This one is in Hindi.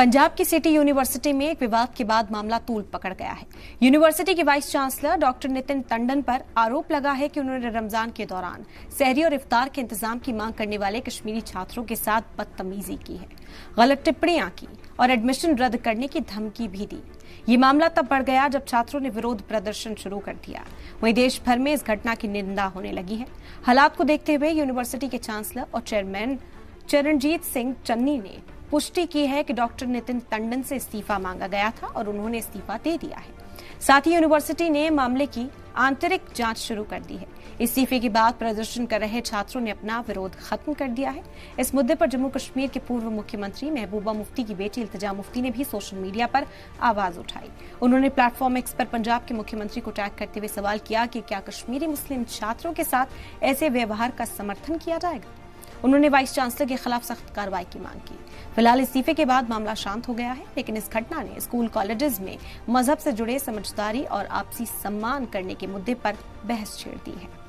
पंजाब की सिटी यूनिवर्सिटी में एक विवाद के बाद मामला तूल पकड़ गया है। यूनिवर्सिटी के vice chancellor doctor Nitin Tandon पर आरोप लगा है कि उन्होंने रमजान के दौरान सहरी और इफ्तार के इंतजाम की मांग करने वाले कश्मीरी छात्रों के साथ बदतमीजी की है, गलत टिप्पणियां की और एडमिशन रद्द करने की धमकी भी दी। ये मामला तब बढ़ गया जब छात्रों ने विरोध प्रदर्शन शुरू कर दिया। वहीं देश भर में इस घटना की निंदा होने लगी है। हालात को देखते हुए यूनिवर्सिटी के चांसलर और चेयरमैन चरणजीत सिंह चन्नी ने पुष्टि की है कि डॉक्टर नितिन टंडन से इस्तीफा मांगा गया था और उन्होंने इस्तीफा दे दिया है। साथ ही यूनिवर्सिटी ने मामले की आंतरिक जांच शुरू कर दी है। इस्तीफे के बाद प्रदर्शन कर रहे छात्रों ने अपना विरोध खत्म कर दिया है। इस मुद्दे पर जम्मू कश्मीर के पूर्व मुख्यमंत्री महबूबा मुफ्ती की बेटी इल्तिजा मुफ्ती ने भी सोशल मीडिया पर आवाज उठाई। उन्होंने प्लेटफॉर्म एक्स पर पंजाब के मुख्यमंत्री को टैग करते हुए सवाल किया कि क्या कश्मीरी मुस्लिम छात्रों के साथ ऐसे व्यवहार का समर्थन किया जाएगा। उन्होंने वाइस चांसलर के खिलाफ सख्त कार्रवाई की मांग की। फिलहाल इस्तीफे के बाद मामला शांत हो गया है, लेकिन इस घटना ने स्कूल कॉलेजेस में मजहब से जुड़े समझदारी और आपसी सम्मान करने के मुद्दे पर बहस छेड़ दी है।